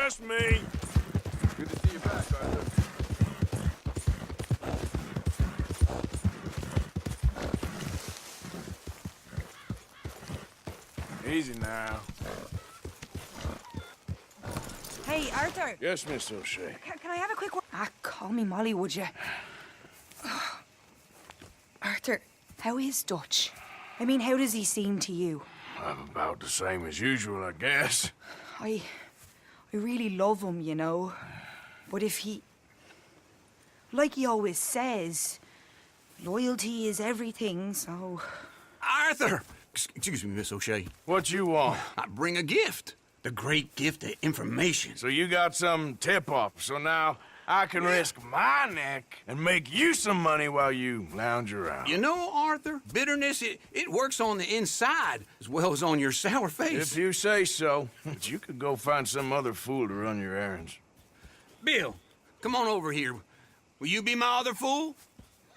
Just me. Good to see you back, Arthur. Easy now. Hey, Arthur. Yes, Miss O'Shea. Can I have a quick word? Ah, call me Molly, would you? Arthur, how is Dutch? I mean, how does he seem to you? I'm about the same as usual, I guess. I really love him, you know. But if he... Like he always says, loyalty is everything, so... Arthur! Excuse me, Miss O'Shea. What you want? I bring a gift. The great gift of information. So you got some tip-off, so now I can risk my neck and make you some money while you lounge around. You know, Arthur, bitterness, it works on the inside as well as on your sour face. If you say so. But you could go find some other fool to run your errands. Bill, come on over here. Will you be my other fool?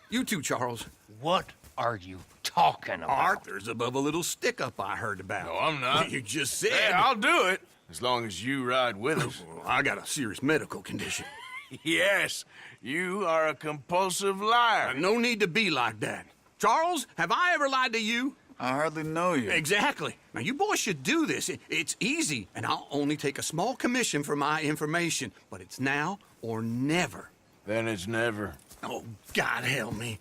You too, Charles. What are you talking about? Arthur's above a little stick-up I heard about. No, I'm not. You just said... Hey, I'll do it, as long as you ride with us. I got a serious medical condition. Yes, you are a compulsive liar. No need to be like that. Charles, have I ever lied to you? I hardly know you. Exactly. Now, you boys should do this. It's easy, and I'll only take a small commission for my information. But it's now or never. Then it's never. Oh, God help me.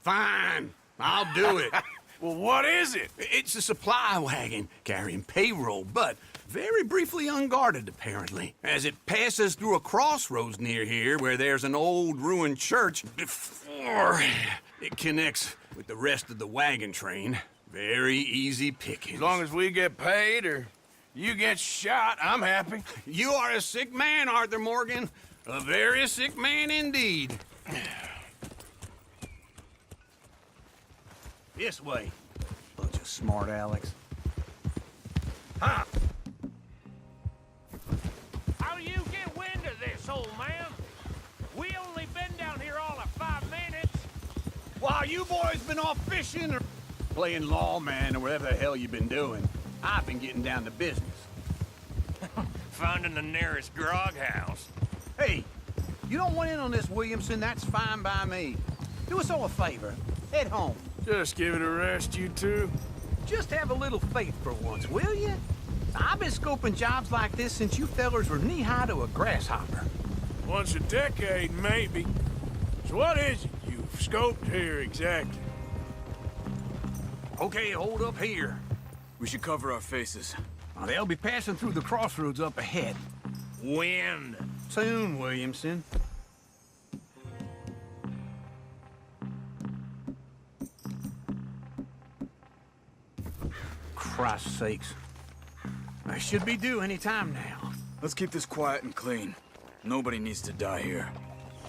Fine. I'll do it. Well, what is it? It's a supply wagon carrying payroll, but very briefly unguarded, apparently, as it passes through a crossroads near here where there's an old ruined church before it connects with the rest of the wagon train. Very easy pickings. As long as we get paid or you get shot, I'm happy. You are a sick man, Arthur Morgan. A very sick man indeed. This way. Bunch of smart Alex. Ha! How do you get wind of this, old man? We only been down here all of 5 minutes. While you boys been off fishing or playing lawman or whatever the hell you've been doing, I've been getting down to business. Finding the nearest grog house. Hey, you don't want in on this, Williamson, that's fine by me. Do us all a favor. Head home. Just give it a rest, you two. Just have a little faith for once, will you? I've been scoping jobs like this since you fellers were knee-high to a grasshopper. Once a decade, maybe. So what is it you've scoped here exactly? Okay, hold up here. We should cover our faces. They'll be passing through the crossroads up ahead. Wind. Soon, Williamson. Christ's sakes. I should be due any time now. Let's keep this quiet and clean. Nobody needs to die here.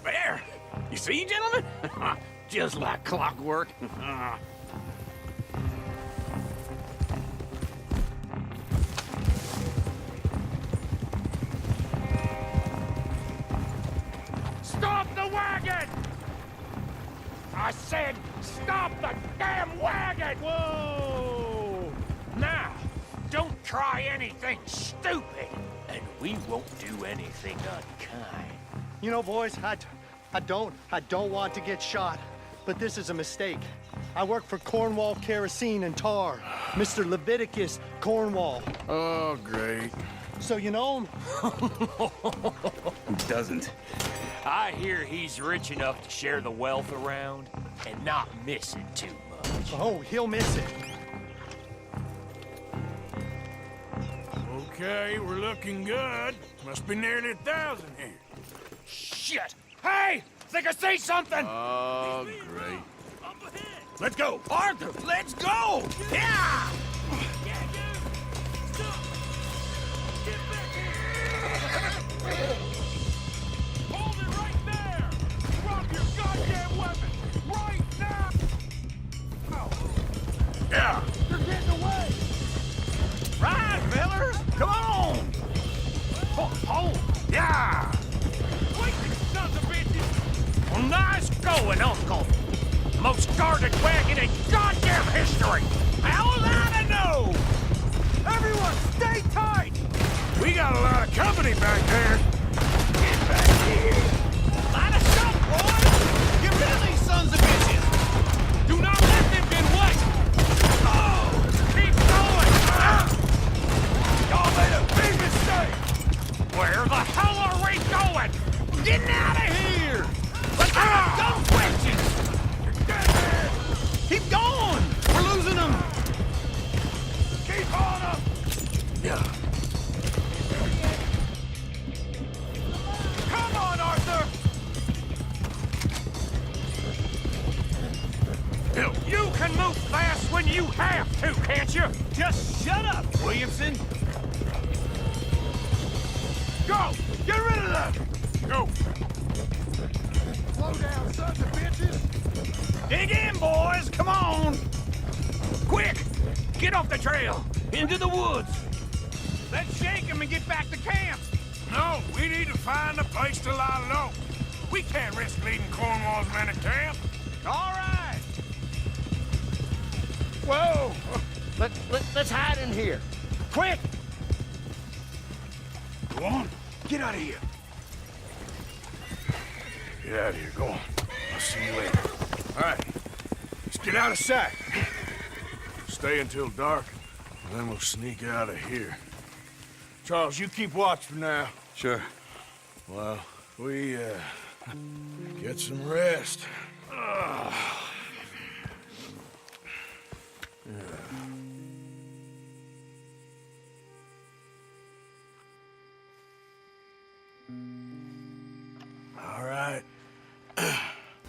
There! You see, gentlemen? Just like clockwork. Stop the wagon! I said, stop the damn wagon! Whoa! Now, don't try anything stupid, and we won't do anything unkind. You know, boys, I don't want to get shot, but this is a mistake. I work for Cornwall Kerosene and Tar, Mr. Leviticus Cornwall. Oh, great. So you know him? Who doesn't? I hear he's rich enough to share the wealth around and not miss it too much. Oh, he'll miss it. Okay, we're looking good. Must be nearly 1,000 here. Shit! Hey! Think I see something! Oh, great. Let's go! Arthur, let's go! Yeah! Hold it right there! Drop your goddamn weapon! Right now! Yeah! You're getting away! Right, fellers! Come on! Oh! Yeah! Wait, you sons of bitches! Well, nice going, Uncle! Most guarded wagon in goddamn history! How was I to know? Everyone, stay tight! We got a lot of company back there. Get back here! Line us up, boys! Get rid of these sons of bitches! Do not let them get away! Oh! Keep going! Y'all made a big mistake! Where the hell are we going? Getting out of here! Let's go questions! Keep going! We're losing them! Keep on up! Yeah. Come on, Arthur! You can move fast when you have to, can't you? Just shut up, Williamson! Go! Get rid of them! Go! Slow down, sons of bitches! Dig in, boys! Come on! Quick! Get off the trail! Into the woods! Let's shake them and get back to camp! No, we need to find a place to lie low. We can't risk leading Cornwall's men to camp. All right! Whoa! Let's hide in here. Quick! Go on. Get out of here. Get out of here. Go on. I'll see you later. All right. Let's get out of sight. Stay until dark, and then we'll sneak out of here. Charles, you keep watch for now. Sure. Well, we, get some rest. All right.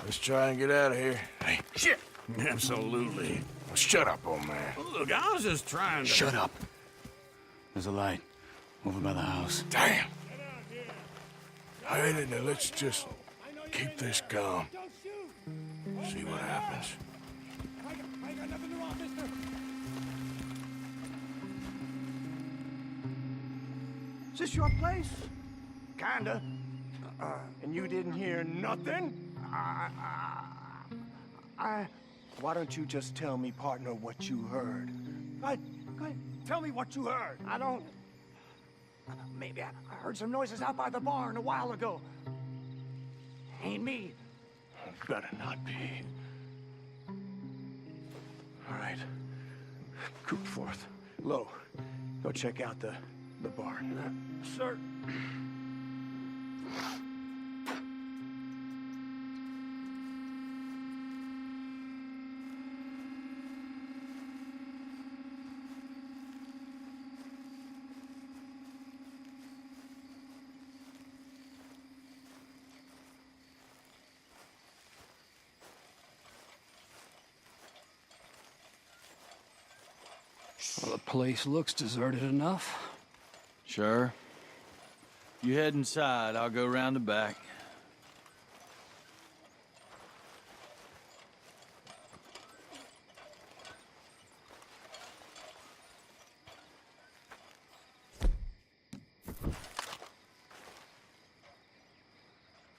Let's try and get out of here. Hey, shit! Absolutely. Shut up, old man. Look, I was just trying to... Shut up. There's a light over by the house. Damn. All right, now let's just keep this calm. See what happens. Is this your place? Kinda. And you didn't hear nothing? Why don't you just tell me, partner, what you heard? Go ahead. Tell me what you heard. I don't... Maybe I heard some noises out by the barn a while ago. Ain't me. Better not be. All right. Coop forth. Low. Go check out the barn. Sir. Well, the place looks deserted enough. Sure. You head inside, I'll go round the back.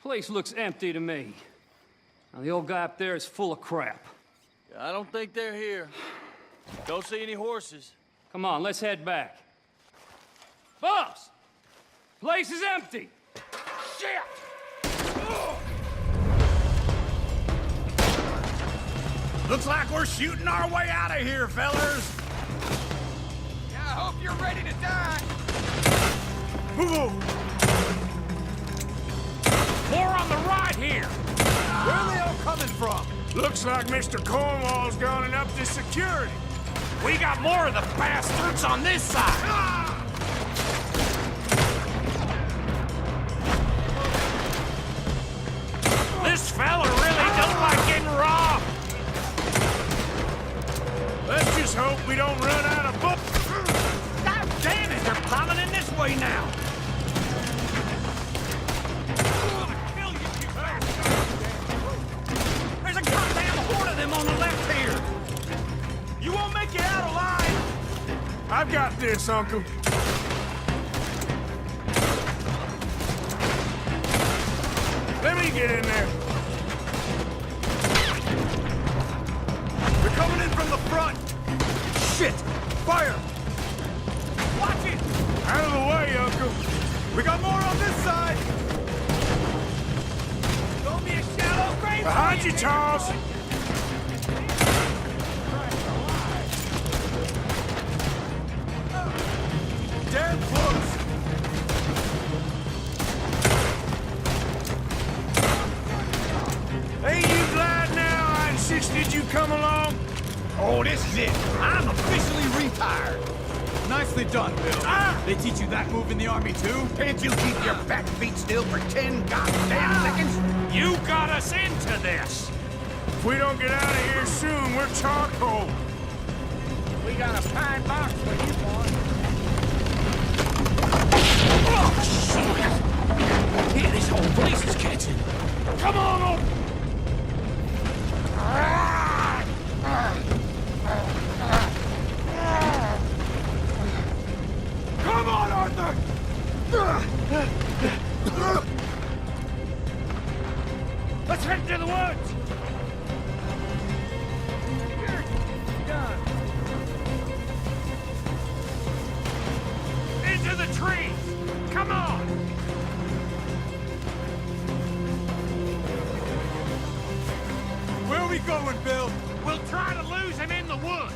Place looks empty to me. Now, the old guy up there is full of crap. I don't think they're here. Don't see any horses. Come on, let's head back. Boss! Place is empty! Shit! Looks like we're shooting our way out of here, fellas. Yeah, I hope you're ready to die. Move! More on the right here. Where are they all coming from? Looks like Mr. Cornwall's gone and upped his security. We got more of the bastards on this side. This fella really don't like getting robbed. Let's just hope we don't run out of books. God damn it, they're piling in this way now. There's a goddamn horde of them on the left here. You won't make it out alive. I've got this, Uncle. Let me get in there. They're coming in from the front. Shit! Fire! Watch it! Out of the way, Uncle. We got more on this side! Throw me a shallow grave! Behind you, Charles! Damn close! Ain't you glad now I insisted you come along? Oh, this is it. I'm officially retired. Nicely done, Bill. They teach you that move in the army, too? Can't you keep your back feet still for 10 goddamn seconds? You got us into this! If we don't get out of here soon, we're charcoal. We got a pine box for you, boy. Oh, shit! Yeah, this whole place is catching. Come on, old... Come on, Arthur! Let's head to the woods! You're done. Into the trees! Come on! Where are we going, Bill? We'll try to lose him in the woods.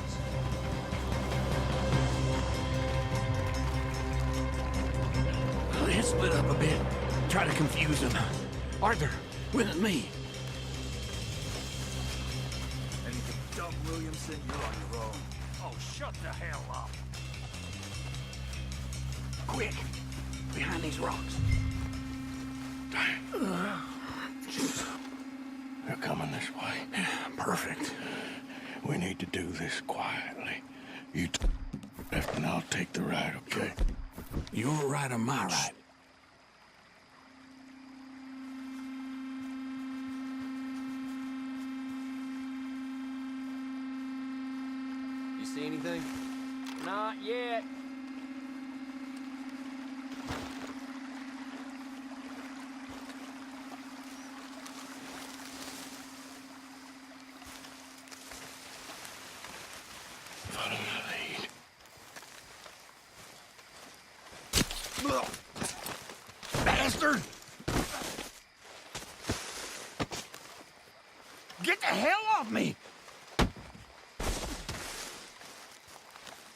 Let's split up a bit. Try to confuse them. Arthur, with me. Anything dumb, Williamson, you're on your own. Oh, shut the hell up. Quick! Behind these rocks. They're coming this way. Perfect. We need to do this quietly. You left and I'll take the right, okay? Your right or my right? You see anything? Not yet. Follow my lead. Bastard! Get the hell off me!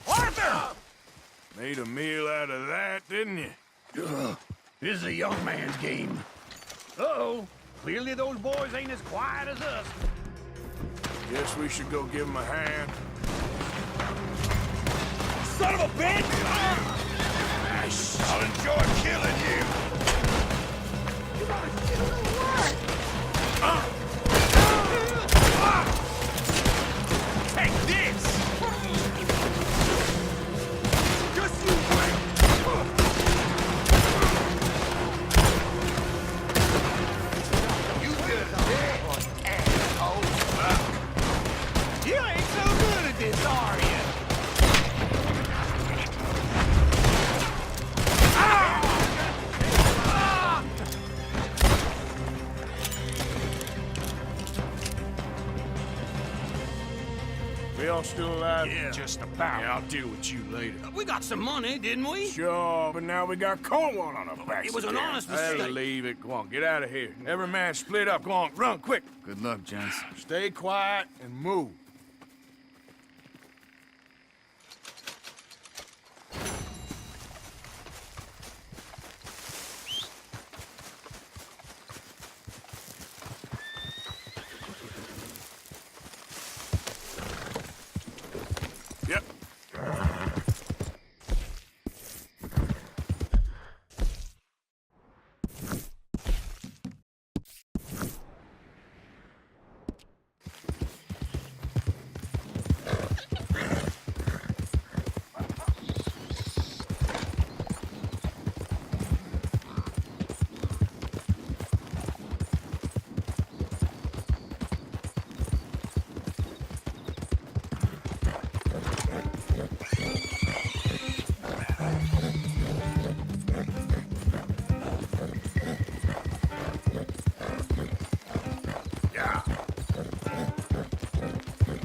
Arthur! Made a meal out of that, didn't you? This is a young man's game. Uh-oh. Clearly those boys ain't as quiet as us. Guess we should go give them a hand. Son of a bitch! I'll enjoy killing you. Take this! Just you wait! You good asshole. You ain't so good at this, are you? We all still alive? Yeah. Just about. Yeah, I'll deal with you later. We got some money, didn't we? Sure, but now we got Cornwall on our backs. It was an again. honest That'll mistake. leave it. Go on, get out of here. Every man split up. Go on, run, quick. Good luck, gents. Stay quiet and move. Yep.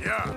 Yeah.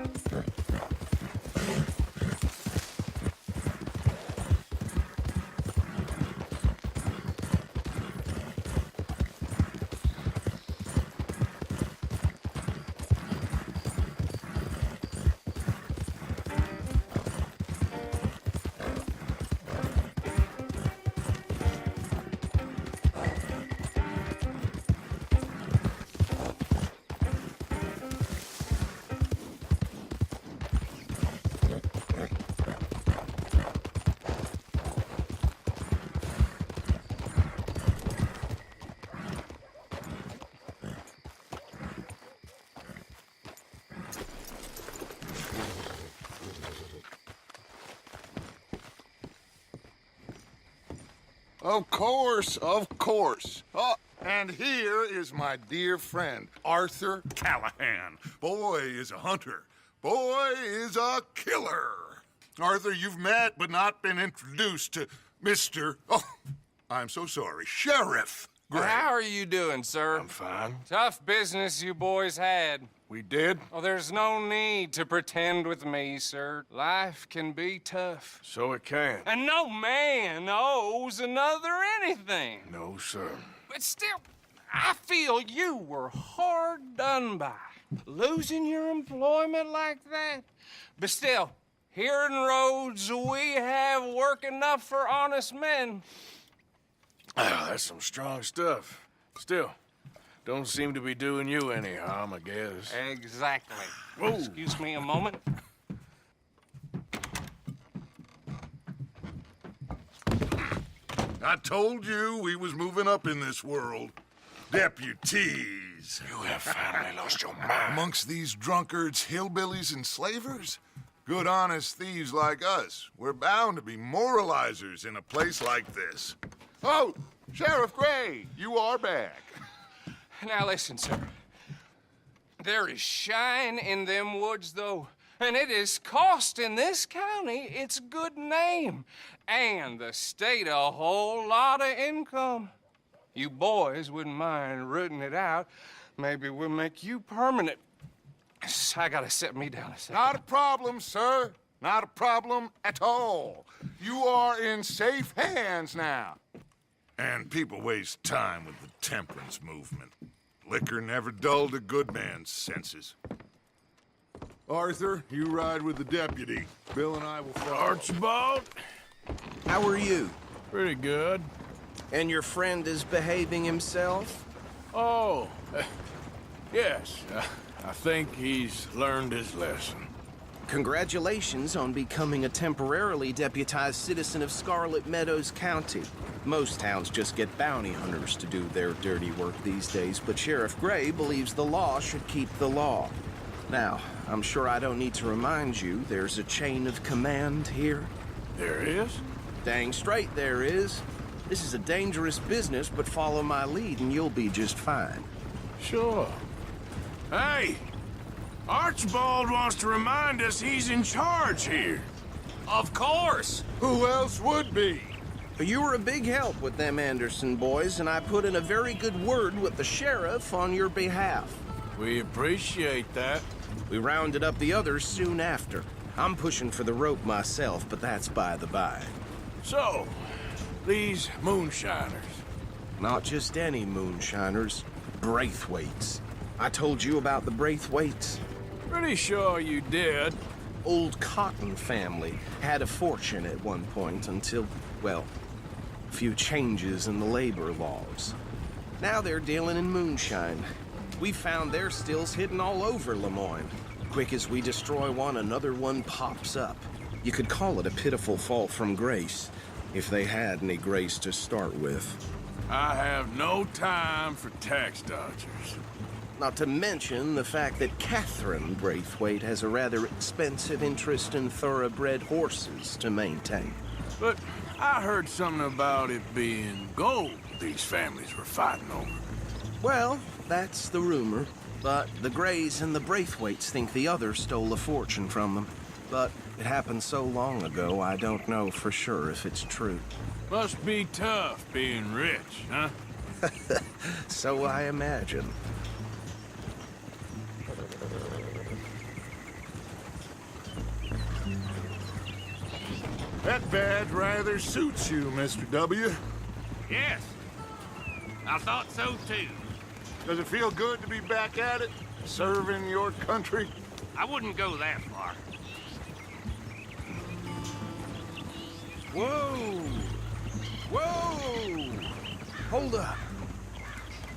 Of course, of course. Oh, and here is my dear friend, Arthur Callahan. Boy is a hunter. Boy is a killer. Arthur, you've met but not been introduced to Mr. Oh, I'm so sorry, Sheriff Gray. How are you doing, sir? I'm fine. Tough business you boys had. We did? Oh, there's no need to pretend with me, sir. Life can be tough. So it can. And no man owes another anything. No, sir. But still, I feel you were hard done by. Losing your employment like that. But still, here in Rhodes, we have work enough for honest men. Ah, that's some strong stuff. Still, don't seem to be doing you any harm, I guess. Exactly. Whoa. Excuse me a moment. I told you we was moving up in this world. Deputies. You have finally lost your mind. Amongst these drunkards, hillbillies, and slavers? Good honest thieves like us. We're bound to be moralizers in a place like this. Oh, Sheriff Gray, you are back. Now listen, sir. There is shine in them woods, though, and it is costing this county its good name and the state a whole lot of income. You boys wouldn't mind rooting it out. Maybe we'll make you permanent. I gotta set me down a second. Not a problem, sir. Not a problem at all. You are in safe hands now. And people waste time with the temperance movement. Liquor never dulled a good man's senses. Arthur, you ride with the deputy. Bill and I will follow. Archibald? How are you? Pretty good. And your friend is behaving himself? Oh, yes. I think he's learned his lesson. Congratulations on becoming a temporarily deputized citizen of Scarlet Meadows County. Most towns just get bounty hunters to do their dirty work these days, but Sheriff Gray believes the law should keep the law. Now, I'm sure I don't need to remind you there's a chain of command here. There is? Dang straight there is. This is a dangerous business, but follow my lead and you'll be just fine. Sure. Hey! Archibald wants to remind us he's in charge here. Of course! Who else would be? You were a big help with them Anderson boys, and I put in a very good word with the sheriff on your behalf. We appreciate that. We rounded up the others soon after. I'm pushing for the rope myself, but that's by the by. So, these moonshiners. Not just any moonshiners, Braithwaites. I told you about the Braithwaites? Pretty sure you did. Old Cotton family had a fortune at one point until, well, a few changes in the labor laws. Now they're dealing in moonshine. We found their stills hidden all over Lemoyne. Quick as we destroy one, another one pops up. You could call it a pitiful fall from grace, if they had any grace to start with. I have no time for tax dodgers. Not to mention the fact that Catherine Braithwaite has a rather expensive interest in thoroughbred horses to maintain. But I heard something about it being gold these families were fighting over. Well, that's the rumor. But the Grays and the Braithwaites think the other stole a fortune from them. But it happened so long ago, I don't know for sure if it's true. Must be tough being rich, huh? So I imagine. That badge rather suits you, Mr. W. Yes. I thought so, too. Does it feel good to be back at it? Serving your country? I wouldn't go that far. Whoa! Whoa! Hold up.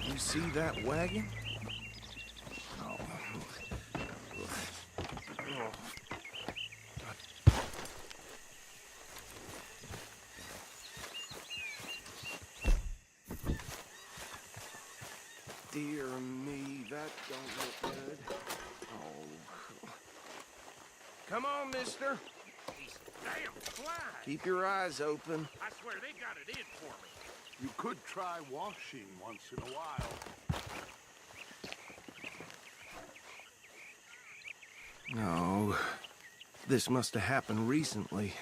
You see that wagon? Oh. Dear me, that don't look good. Oh. Come on, mister. These damn flies. Keep your eyes open. I swear they got it in for me. You could try washing once in a while. No, this must have happened recently.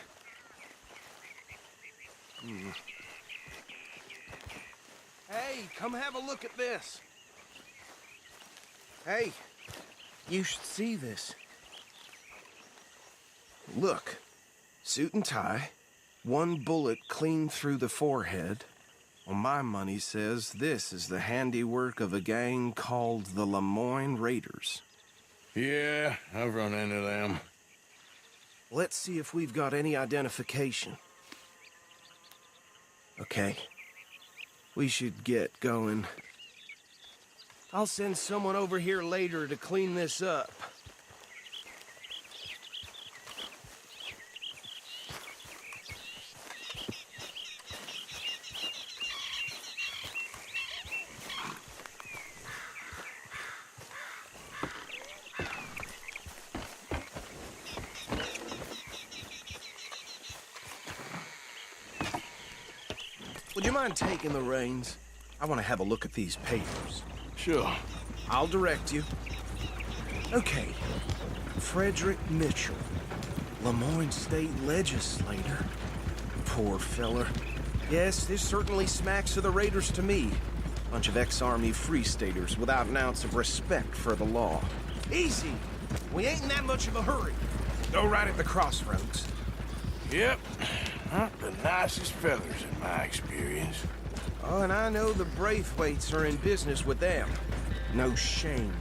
Hey, come have a look at this. Hey, you should see this. Look, suit and tie, one bullet clean through the forehead. Well, my money says this is the handiwork of a gang called the Lemoyne Raiders. Yeah, I've run into them. Let's see if we've got any identification. Okay. We should get going. I'll send someone over here later to clean this up. Would you mind taking the reins? I want to have a look at these papers. Sure. I'll direct you. Okay. Frederick Mitchell, Lemoyne State Legislator. Poor feller. Yes, this certainly smacks of the Raiders to me. Bunch of ex-Army Free Staters without an ounce of respect for the law. Easy! We ain't in that much of a hurry. Go right at the crossroads. Yep. Not the nicest fellers in my experience. Oh, and I know the Braithwaites are in business with them. No shame.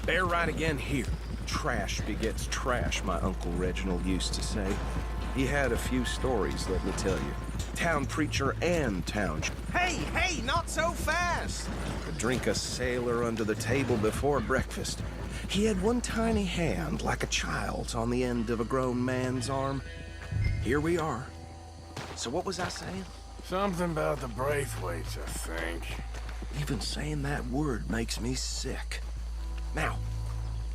Bear right again here. Trash begets trash, my Uncle Reginald used to say. He had a few stories, let me tell you. Town preacher and town... Hey, not so fast! Could drink a sailor under the table before breakfast. He had one tiny hand, like a child's, on the end of a grown man's arm. Here we are. So what was I saying? Something about the Braithwaites, I think. Even saying that word makes me sick. Now,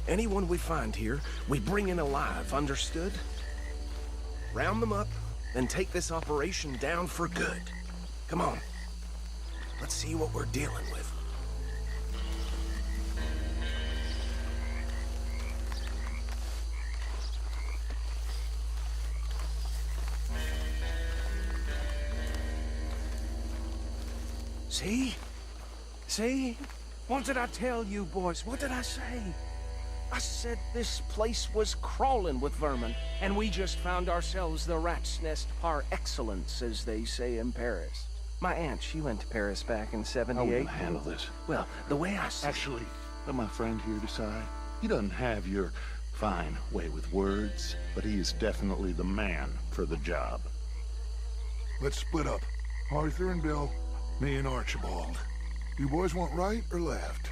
anyone we find here, we bring in alive, understood? Round them up, then take this operation down for good. Come on. Let's see what we're dealing with. See? See? What did I tell you, boys? What did I say? I said this place was crawling with vermin, and we just found ourselves the rat's nest par excellence, as they say in Paris. My aunt, she went to Paris back in '78. I will handle this. Well, the way I see... Actually, let my friend here decide. He doesn't have your fine way with words, but he is definitely the man for the job. Let's split up. Arthur and Bill, me and Archibald. You boys want right or left?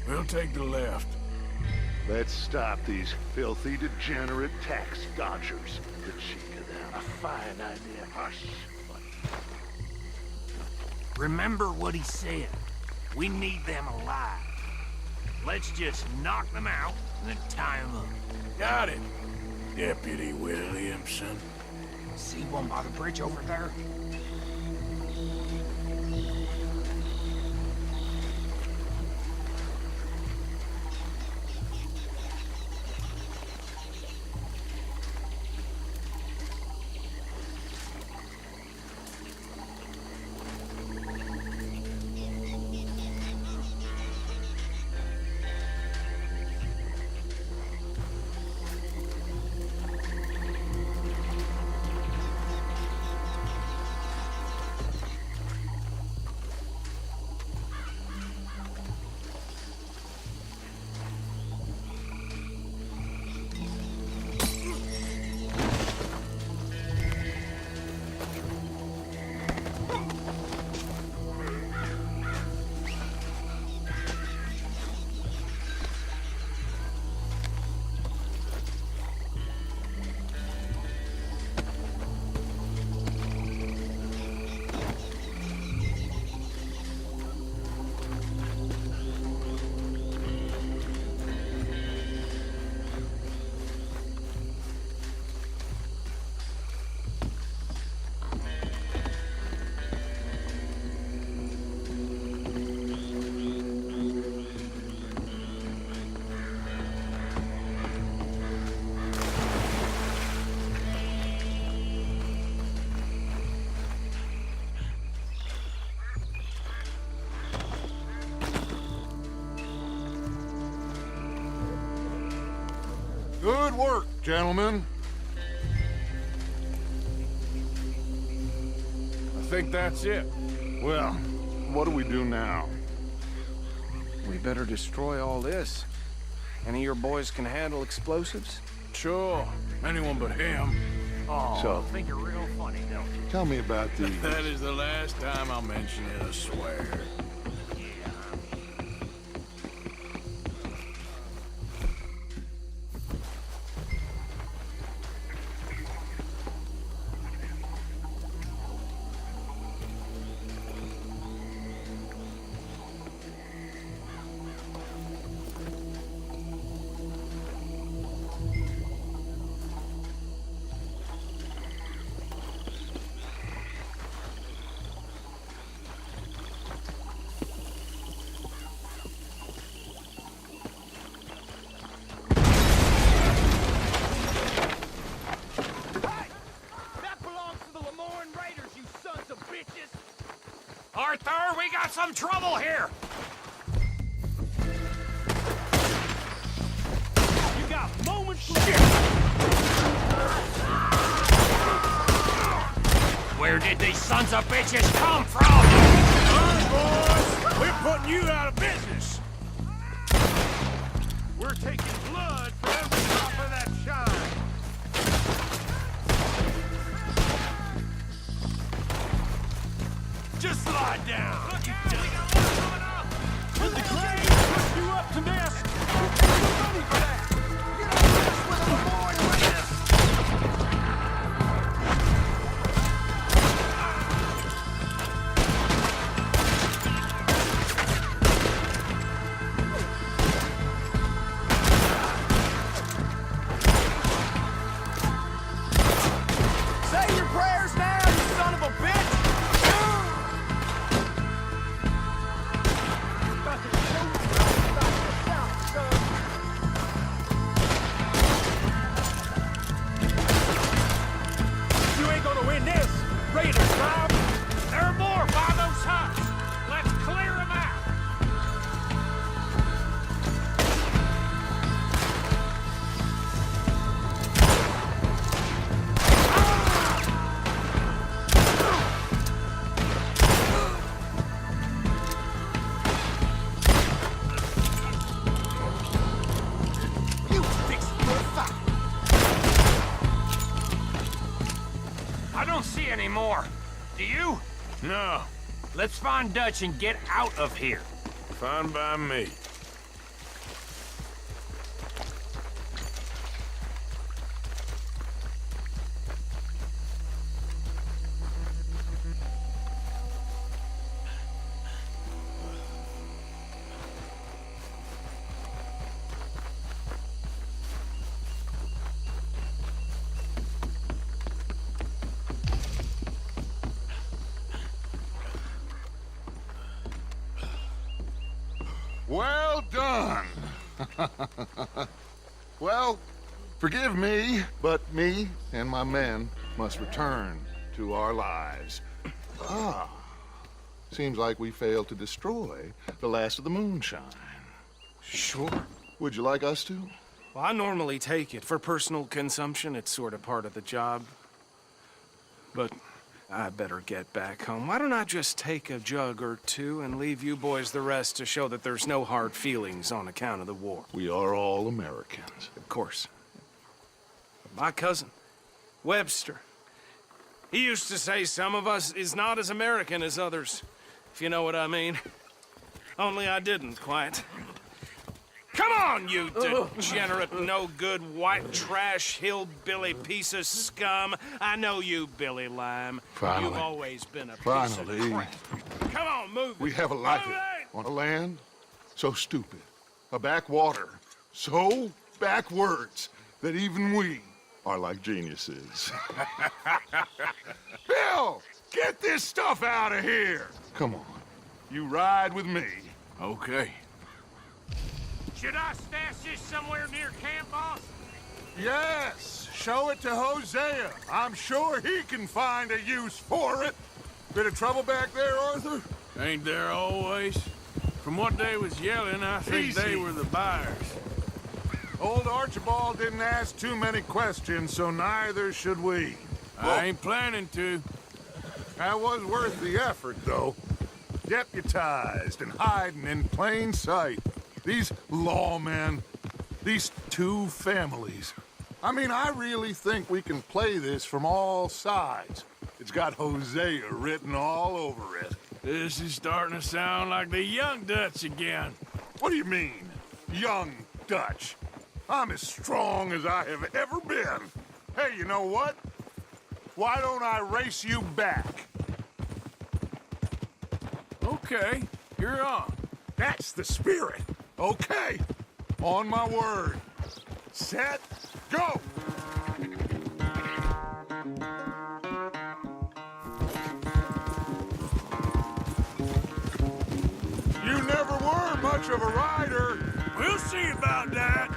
We'll take the left. Let's stop these filthy, degenerate tax dodgers. The cheek of them. A fine idea. Hush. Remember what he said. We need them alive. Let's just knock them out and then tie them up. Got it, Deputy Williamson. See one by the bridge over there? Good work, gentlemen. I think that's it. Well, what do we do now? We better destroy all this. Any of your boys can handle explosives? Sure. Anyone but him. Oh, So- I think you're real funny, don't you? Tell me about these. That is the last time I'll mention it, I swear. Arthur, we got some trouble here! You got moments left! Where did these sons of bitches come from? Boys, we're putting you out of business. We're taking blood for every drop of that shine. Just lie down. Look out, we got one coming up. With the grave, push you up to nest. You're ready for that. You don't mess with a boy witness. Say your prayers now, you son of a bitch. You ain't gonna win this. Raiders, Rob. There are more by those huts. Let's clear them out. You fix your fight. I don't see any more. Do you? No, Let's find Dutch and get out of here. fine by me. Well done. Well, forgive me, but me and my men must return to our lives. Ah, seems like we failed to destroy the last of the moonshine. Sure. Would you like us to? Well, I normally take it. For personal consumption, it's sort of part of the job. But I better get back home. Why don't I just take a jug or two and leave you boys the rest to show that there's no hard feelings on account of the war? We are all Americans. Of course. My cousin, Webster, he used to say some of us is not as American as others, if you know what I mean. Only I didn't quite. Come on, you degenerate, no-good, white trash, hillbilly piece of scum. I know you, Billy Lime. Finally. You've always been a piece Finally. of crap. Come on, move it. We have a life Move it! on a land so stupid, a backwater so backwards that even we are like geniuses. Bill, get this stuff out of here. Come on, you ride with me. Okay. Should I stash this somewhere near camp, boss? Yes, show it to Hosea. I'm sure he can find a use for it. Bit of trouble back there, Arthur? Ain't there always? From what they was yelling, I think Easy. they were the buyers. Old Archibald didn't ask too many questions, so neither should we. I ain't planning to. That was worth the effort, though. Deputized and hiding in plain sight. These lawmen, these two families. I mean, I really think we can play this from all sides. It's got Hosea written all over it. This is starting to sound like the Young Dutch again. What do you mean, young Dutch? I'm as strong as I have ever been. Hey, you know what? Why don't I race you back? Okay, you're on. That's the spirit. Okay, on my word. Set, go! You never were much of a rider. We'll see about that.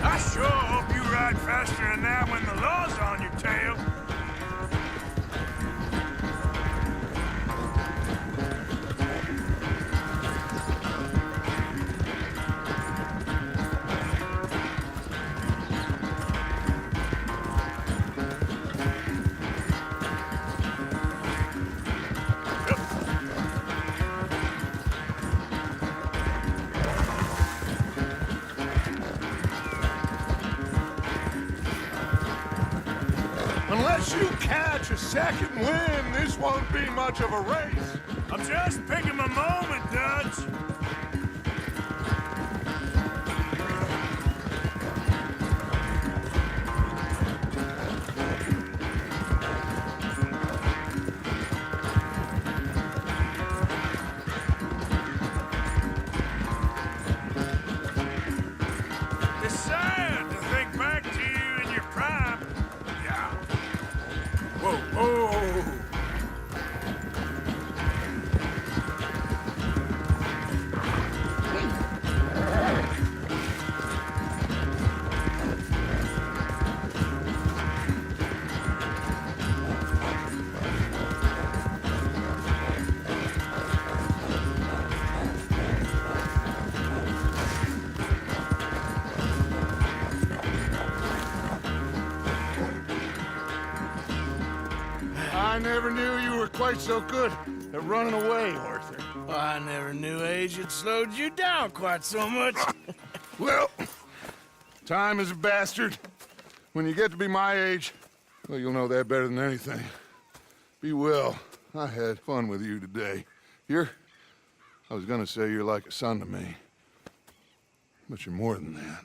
I sure hope you ride faster than that when the law's on your tail. Unless you catch a second wind, this won't be much of a race. I'm just picking my moment, Dutch. It's sad to think back to you in your prime. Yeah. Whoa, whoa. I never knew you were quite so good at running away, Arthur. I never knew age had slowed you down quite so much. Well, time is a bastard. When you get to be my age, well, you'll know that better than anything. Be well. I had fun with you today. I was gonna say you're like a son to me. But you're more than that.